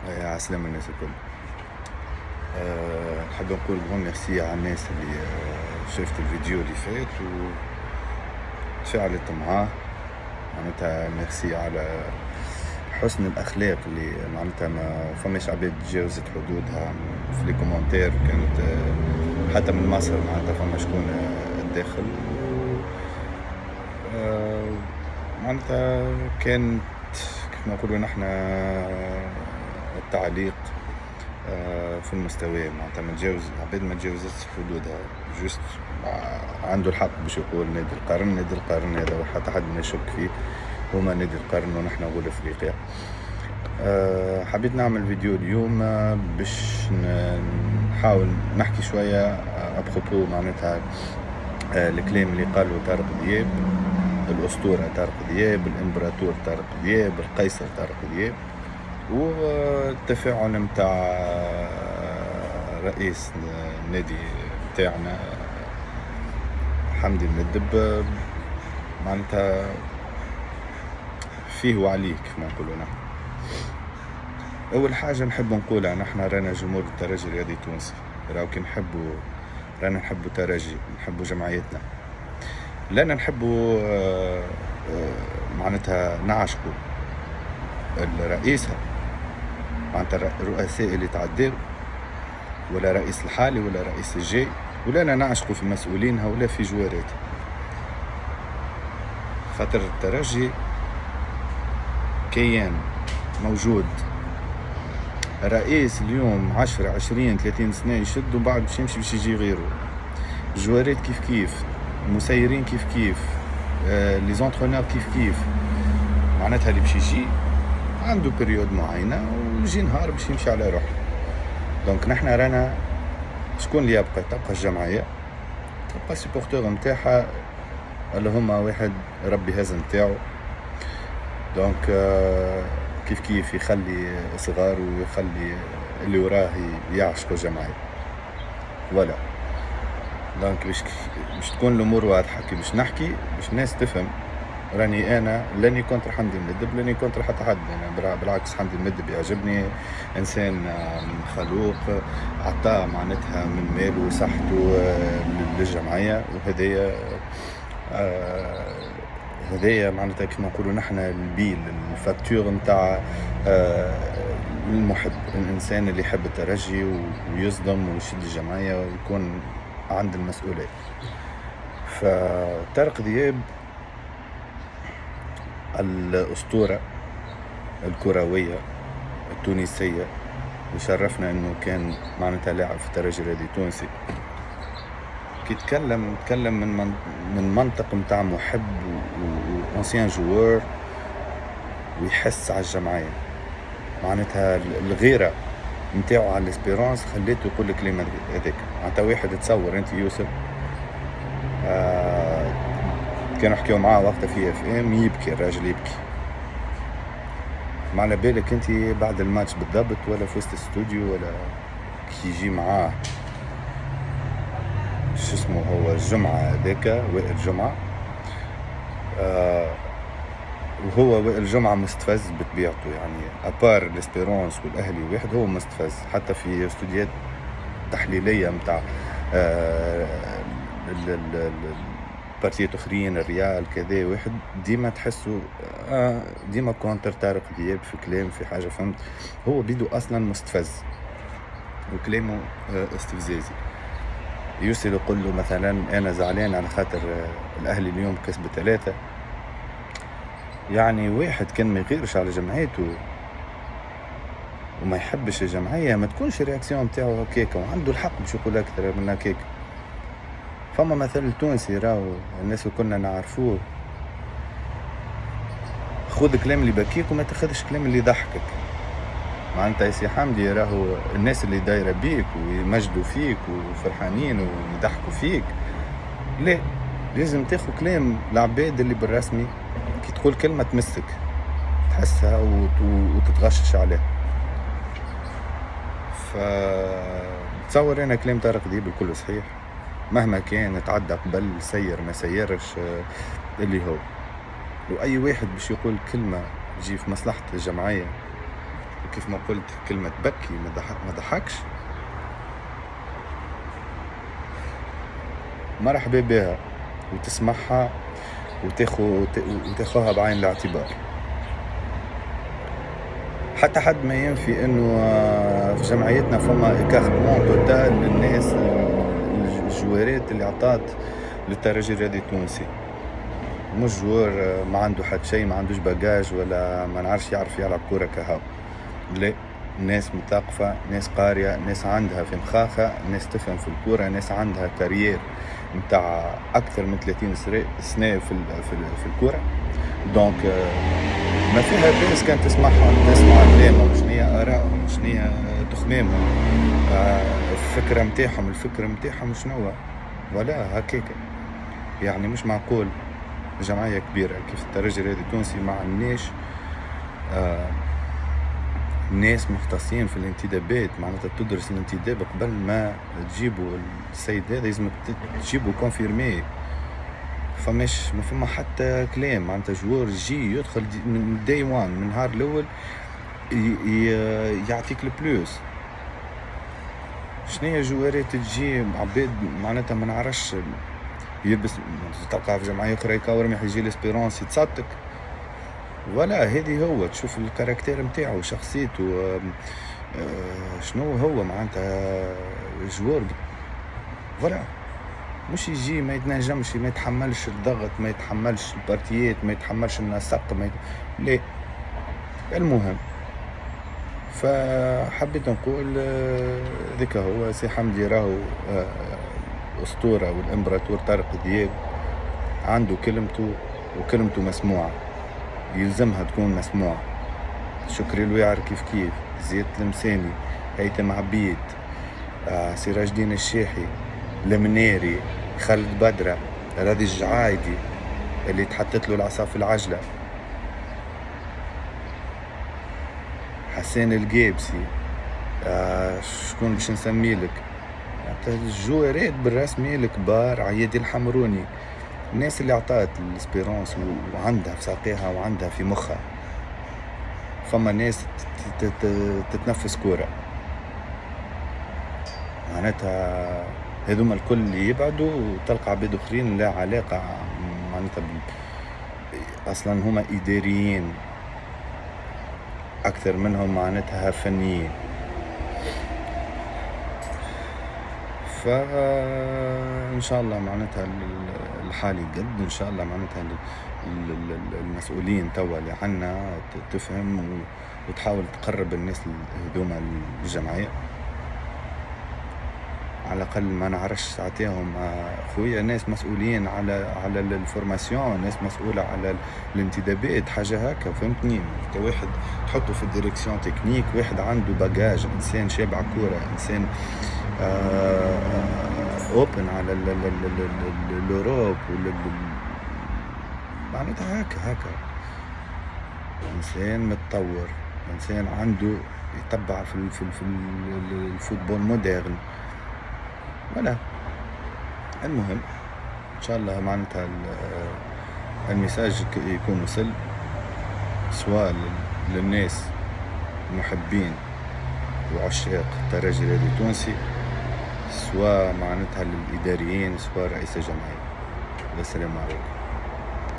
عسلامة الناس الكل. نحب نقول بهم ميرسي على الناس اللي شافت الفيديو اللي فات وتفاعلت معاه. معناتها ميرسي على حسن الأخلاق اللي معناتها ما فماش عباد تجاوزت حدودها في لي كومنتير. كانت حتى من مصر معناتها فما شكون الداخل معناتها كانت كيف نقولوا نحنا التعليق في المستوى معناتها ما تجاوز عباد ما تجاوزتش حدودها. جوست عنده الحق باش يقول نادي القرن. نادي القرن هذا حتى حد ما يشك فيه، هما نادي القرن ونحن غول افريقيا. حبيت نعمل فيديو اليوم باش نحاول نحكي شوية ابخطو معناتها الكلام اللي قالوا طارق دياب، الأسطورة طارق دياب، الإمبراطور طارق دياب، القيصر طارق دياب، والتفاعل متاع رئيس النادي متاعنا حمدي الندب. معناتها فيه وعليه كيف ما نقولوا نحن. أول حاجة نحب نقولها، نحن رانا جمهور الترجي الرياضي التونسي، راو كي رانا نحبوا ترجي، نحبوا جمعيتنا، لأن نحبوا معناتها نعشقوا الرئيسة، معناتها الرؤساء اللي تعداو، ولا رئيس الحالي ولا رئيس الجاي، ولا أنا نعشقوا في مسؤولينها ولا في جواراتها. خاطر الترجي كيان موجود، رئيس اليوم 10 20 30 سنة يشد وبعد باش يمشي باش يجي غيره. جوارات كيف كيف، المسيرين كيف كيف، لي زونترونور كيف كيف. معناتها اللي باش يجي عنده بريود معينة ويجي نهار باش يمشي على روحه. دونك نحنا رانا شكون اللي تبقى الجمعية، تبقى السيبورتور متاعها اللي هما واحد ربي هزم متاعو. دونك كيف كيف يخلي صغار ويخلي اللي وراه يعشقوا الجمعية ولا. دونك باش تكون الامور واضحة كي باش نحكي باش الناس تفهم. راني انا لاني كونتر حمدي الندب، لاني كونتر حتى حد. انا بالعكس حمدي الندب يعجبني، انسان خلوق، عطاه معناتها من ماله وصحته للجمعية. وهذايا معناتها كما نقولوا نحن البيل الفاكتور نتاع المحب، الانسان اللي يحب الترجي ويصدم ويشد الجمعية ويكون عند المسؤولية. فطارق دياب الأسطورة الكروية التونسية، وشرفنا انه كان معناتها لاعب في الترجي الرياضي التونسي. كي تكلم من منطق متاع محب وانسيان جوور ويحس على الجمعية. معناتها الغيرة متاعو على الاسبيرانس خليته يقول الكلمة هذيك. معناتها واحد تصور انت يوسف كانوا حكيوا معاه وقتها في FM يبكي، الراجل يبكي. ما على بالك انت بعد الماتش بالضبط ولا في وسط الاستوديو ولا كي يجي معاه شو اسمه هو الجمعة هذاك وائل جمعة. وهو وائل جمعة مستفز بطبيعته، يعني ابار الاسبيرونس والاهلي واحد، هو مستفز حتى في استوديوهات تحليلية متاع بارتيات اخرين الريال كذا، واحد ديما تحسه ديما كونتر طارق دياب في كلام في حاجة، فهمت؟ هو بيدو اصلا مستفز وكلامه استفزازي. يرسل يقول له مثلا انا زعلان على خاطر الاهلي اليوم كسب 3. يعني واحد كان ما يغيرش على جمعيته وما يحبش الجمعية ما تكونش الرياكسيون متاعه هكاك، وعنده الحق باش يقول اكثر من هكاك. فما مثل التونسي راهو الناس كنا نعرفوه، خذ كلام اللي بكيك وما تاخذش كلام اللي يضحكك. معناتها يا سي حمدي راهو الناس اللي دايره بيك ويمجدوا فيك وفرحانين ويضحكوا فيك، لا لازم تاخذ كلام العباد اللي بالرسمي كي تقول كلمه تمسك تحسها وتتغشش عليها. فتصور انا كلام طارق دياب الكل صحيح، مهما كان تعدى قبل سير ما سيرش اللي هو. واي واحد باش يقول كلمه تجي في مصلحه الجمعيه وكيف ما قلت كلمة بكي ما ضحكش، مرحبا بها وتسمعها وتاخوها بعين الاعتبار. حتى حد ما ينفي انه في جمعيتنا فما اكارتمون توتال للناس الجوارات اللي عطات للترجي الرياضي التونسي، مش جوار ما عنده حد شيء، ما عندوش باجاج ولا ما نعرفش يعرف يلعب كورة كهو، لا، ناس مثقفة، ناس قارية، ناس عندها في مخاخة، ناس تفهم في الكورة، ناس عندها كارير متاع أكثر من 30 سنة في الكورة. دونك ما فيها بأس كان تسمعهم، تسمع كلامهم، شنيا آرائهم، شنيا تخمامهم، الفكرة متاعهم شنو، ولا هكاك. يعني مش معقول جمعية كبيرة كيف الترجي الرياضي التونسي ما عندناش ناس مختصين في الانتدابات، معناتها تدرس الانتداب قبل ما تجيبوا السيد هذا، لازم تجيبوا كونفيرمي. ما فما حتى كلام، معناتها جوار يجي يدخل من داي وان، من نهار الاول يعطيك البلوس. شنيا جوارات تجي عباد معناتها ما نعرفش يلبس، تلقى في جمعية أخرى يكور يجي لاسبيرونس يتصدق، ولا هذه هو تشوف الكاركتير متاعه شخصيته شنو هو معناتها جوار، ولا مش يجي ما يتنجمش، ما يتحملش الضغط، ما يتحملش البارتيات، ما يتحملش النسق، ليه. المهم فحبيت نقول ذيك هو سي حمدي راهو أسطورة، والإمبراطور طارق دياب عنده كلمته وكلمته مسموعة، يلزمها تكون مسموعة. شكري الويعر كيف زياد المساني، هيثم عبيد، سراج الدين الشيحي، المنيري، خالد بدرة، راضي الجعايدي اللي تحطت له العصا في العجلة، حسين القيبسي، شكون باش نسميلك، الجوارات بالرسمي الكبار، عيادي الحمروني، الناس اللي عطات الاسبيرونس وعندها في ساقيها وعندها في مخها. فما ناس تتنفس كورة، معناتها هذوما الكل يبعدوا، وتلقى عباد اخرين لا علاقة معناتها اصلا هما اداريين اكثر منهم معناتها فنيين. فان شاء الله معناتها الحالي قد ان شاء الله معناتها المسؤولين توا اللي عنا تفهم وتحاول تقرب الناس هذوما الجمعية، على الأقل ما نعرفش تعطيهم خويا ناس مسؤولين على الفورماسيون، ناس مسؤولة على الانتدابات، حاجة هكا، فهمتني. واحد تحطه في الديريكسيون تكنيك، واحد عنده باجاج، إنسان شابع كورة، إنسان اوبن على الأوروب معناتها هكا إنسان متطور، إنسان عنده يتبع في الفوتبول مودرن، ولا. المهم ان شاء الله معناتها المساج يكون وصل سواء للناس محبين وعشاق الترجي الرياضي التونسي، سواء معناتها للإداريين، سواء رئيس الجمعية. والسلام عليكم.